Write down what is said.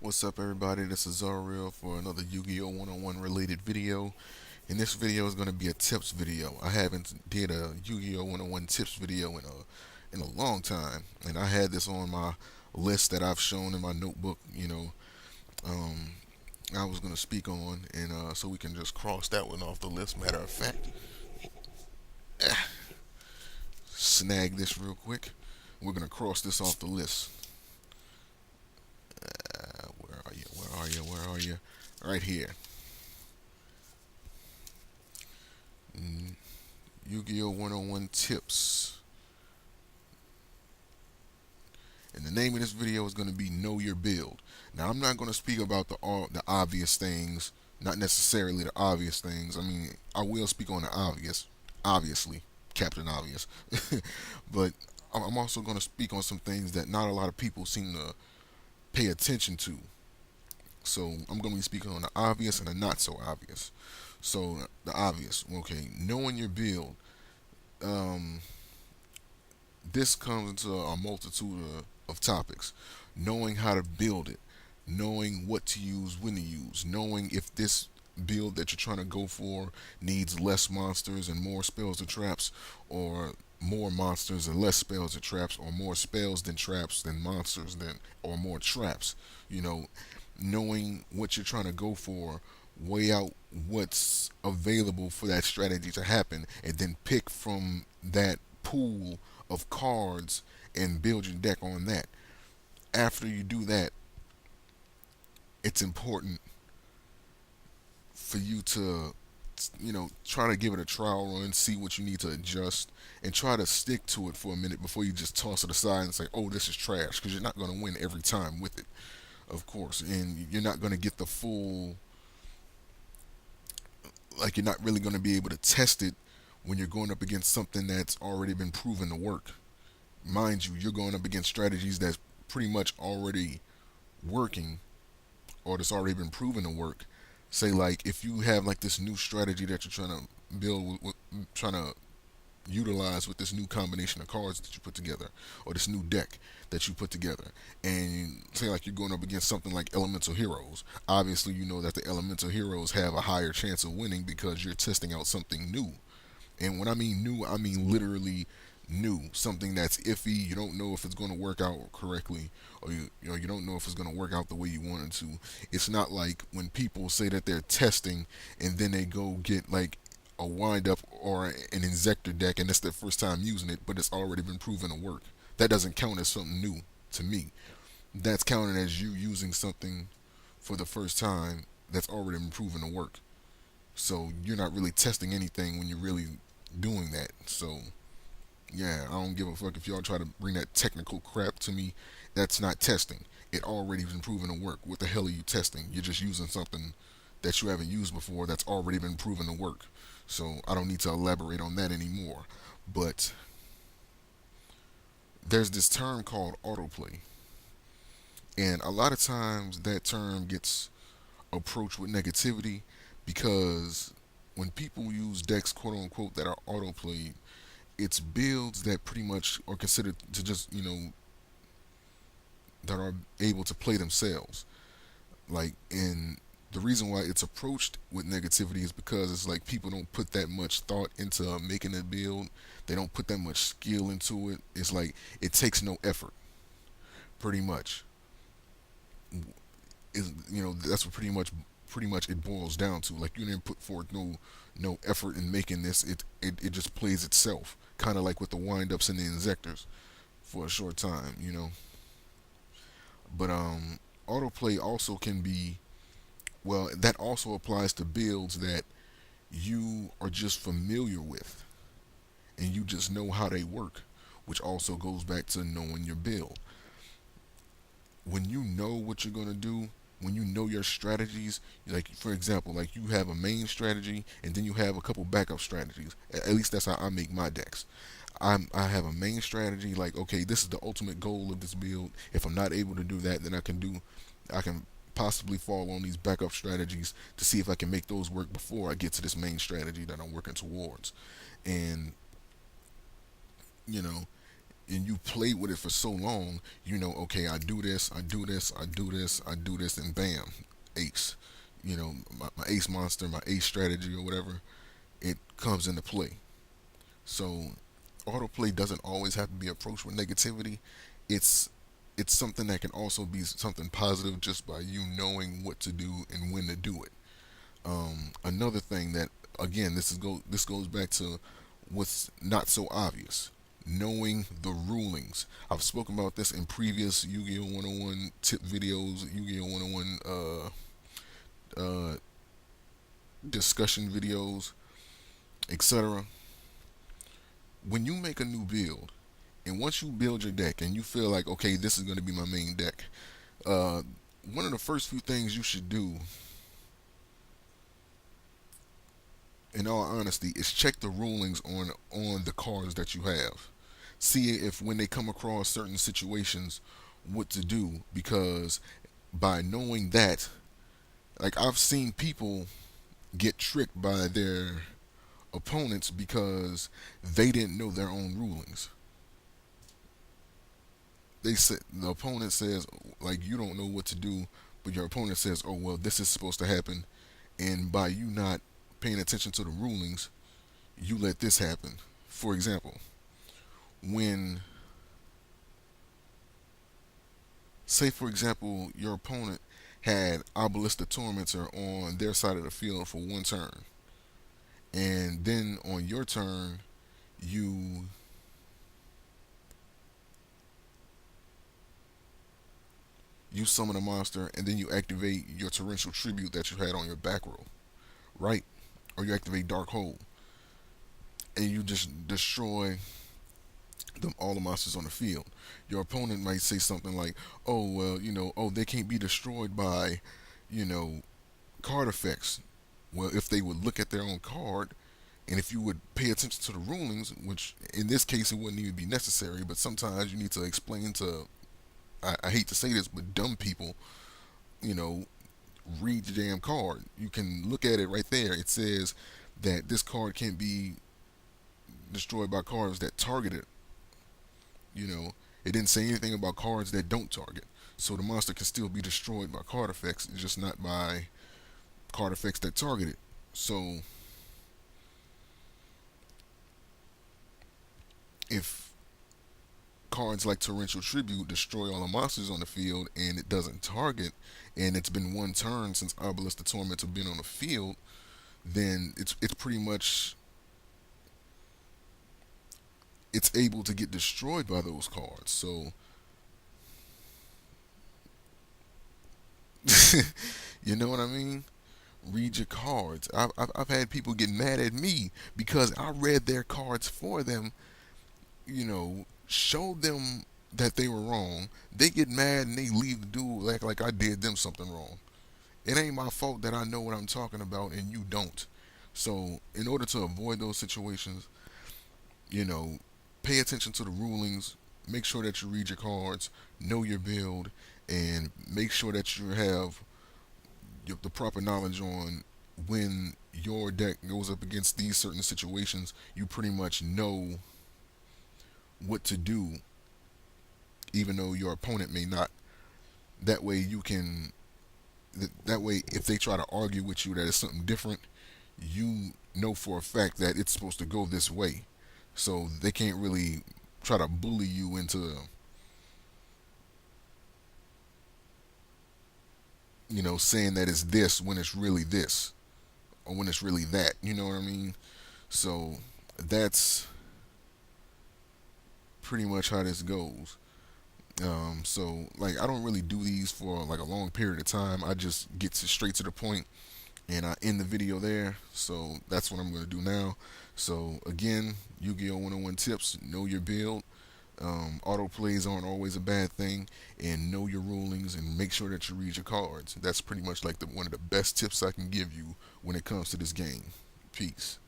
What's up, everybody? This is Zariel for another Yu-Gi-Oh! 101 related video. And this video is going to be a tips video. I haven't did a Yu-Gi-Oh! 101 tips video in a long time, and I had this on my list that I've shown in my notebook. Um, I was going to speak on, and so we can just cross that one off the list. Matter of fact, snag this real quick. We're going to cross this off the list. Where are you? Where are you? Where are you? Right here. Mm, Yu-Gi-Oh! 101 tips. And the name of this video is going to be Know Your Build. Now, I'm not going to speak about the obvious things, not necessarily the obvious things. I mean, I will speak on the obvious, obviously, Captain Obvious. But I'm also going to speak on some things that not a lot of people seem to pay attention to. So I'm going to be speaking on the obvious and the not so obvious. So the obvious, okay, knowing your build. Um, this comes into a multitude of topics. Knowing how to build it, knowing what to use, when to use, knowing if this build that you're trying to go for needs less monsters and more spells and traps, or more monsters and less spells and traps, or more spells than traps than monsters than or more traps. You know, knowing what you're trying to go for, weigh out what's available for that strategy to happen, and then pick from that pool of cards and build your deck on that. After you do that, it's important for you to, try to give it a trial run, see what you need to adjust, and try to stick to it for a minute before you just toss it aside and say, oh, this is trash, because you're not going to win every time with it, of course, and you're not going to get the full, like, you're not really going to be able to test it when you're going up against something that's already been proven to work. Mind you, you're going up against strategies that's pretty much already working, or that's already been proven to work. Say, like, if you have like this new strategy that you're trying to build, trying to utilize with this new combination of cards that you put together, or this new deck that you put together, and say like you're going up against something like elemental heroes. Obviously, you know that the elemental heroes have a higher chance of winning because you're testing out something new. And when I mean new, I mean literally new, something that's iffy. You don't know if it's going to work out correctly, or you don't know if it's going to work out the way you want it to. It's not like when people say that they're testing and then they go get like a wind up or an Inzector deck and it's their first time using it, but it's already been proven to work. That doesn't count as something new to me. That's counted as you using something for the first time that's already been proven to work. So you're not really testing anything when you're really doing that. So yeah, I don't give a fuck if y'all try to bring that technical crap to me. That's not testing. It already been proven to work. What the hell are you testing? You're just using something that you haven't used before that's already been proven to work. So I don't need to elaborate on that anymore. But there's this term called autoplay. And a lot of times that term gets approached with negativity because when people use decks, quote unquote, that are autoplayed, it's builds that pretty much are considered to just, that are able to play themselves. Like, and the reason why it's approached with negativity is because it's like people don't put that much thought into making a build. They don't put that much skill into it. It's like it takes no effort, pretty much. That's what pretty much it boils down to. Like, you didn't put forth no effort in making this. It just plays itself, kind of like with the windups and the injectors for a short time. But autoplay also can be, well, that also applies to builds that you are just familiar with and you just know how they work, which also goes back to knowing your build. When you know what you're going to do, when you know your strategies, like for example, like you have a main strategy and then you have a couple backup strategies. At least that's how I make my decks. I have a main strategy, like, okay, this is the ultimate goal of this build. If I'm not able to do that, then I can possibly fall on these backup strategies to see if I can make those work before I get to this main strategy that I'm working towards. And you know, and you play with it for so long, you know, okay, I do this, I do this, I do this, I do this, and bam, ace. You know, my ace monster, my ace strategy or whatever, it comes into play. So autoplay doesn't always have to be approached with negativity. It's it's something that can also be something positive just by you knowing what to do and when to do it. Another thing that, again, this goes back to what's not so obvious. Knowing the rulings. I've spoken about this in previous Yu-Gi-Oh 101 tip videos, Yu-Gi-Oh 101 discussion videos, etc. When you make a new build, and once you build your deck and you feel like, okay, this is going to be my main deck, uh, one of the first few things you should do, in all honesty, is check the rulings on the cards that you have. See if when they come across certain situations, what to do, because by knowing that, like, I've seen people get tricked by their opponents because they didn't know their own rulings. They said the opponent says, like, you don't know what to do, but your opponent says, oh well, this is supposed to happen, and by you not paying attention to the rulings, you let this happen. For example, when, say for example, your opponent had Obelisk the Tormentor on their side of the field for one turn, and then on your turn, you you summon a monster, and then you activate your torrential tribute that you had on your back row, right? Or you activate Dark Hole, and you just destroy all the monsters on the field. Your opponent might say something like, "Oh well, you know, oh they can't be destroyed by, you know, card effects." Well, if they would look at their own card, and if you would pay attention to the rulings, which in this case it wouldn't even be necessary, but sometimes you need to explain to, I hate to say this, but dumb people, you know, read the damn card. You can look at it right there. It says that this card can't be destroyed by cards that target it. You know, it didn't say anything about cards that don't target. So the monster can still be destroyed by card effects, just not by card effects that target it. So if cards like Torrential Tribute destroy all the monsters on the field and it doesn't target, and it's been one turn since Obelisk the Torment have been on the field, then it's pretty much, it's able to get destroyed by those cards. So you know what I mean? Read your cards. I've had people get mad at me because I read their cards for them, you know, showed them that they were wrong. They get mad and they leave the dude like I did them something wrong. It ain't my fault that I know what I'm talking about and you don't. So, in order to avoid those situations, you know, pay attention to the rulings, make sure that you read your cards, know your build, and make sure that you have the proper knowledge on when your deck goes up against these certain situations. You pretty much know what to do, even though your opponent may not. That way, you can. That way, if they try to argue with you that it's something different, you know for a fact that it's supposed to go this way. So they can't really try to bully you into, you know, saying that it's this when it's really this, or when it's really that. You know what I mean? So that's pretty much how this goes. So like I don't really do these for like a long period of time. I just get straight to the point and I end the video there. So that's what I'm going to do now. So again, Yu-Gi-Oh 101 tips: know your build. Auto plays aren't always a bad thing, and know your rulings and make sure that you read your cards. That's pretty much like one of the best tips I can give you when it comes to this game. Peace.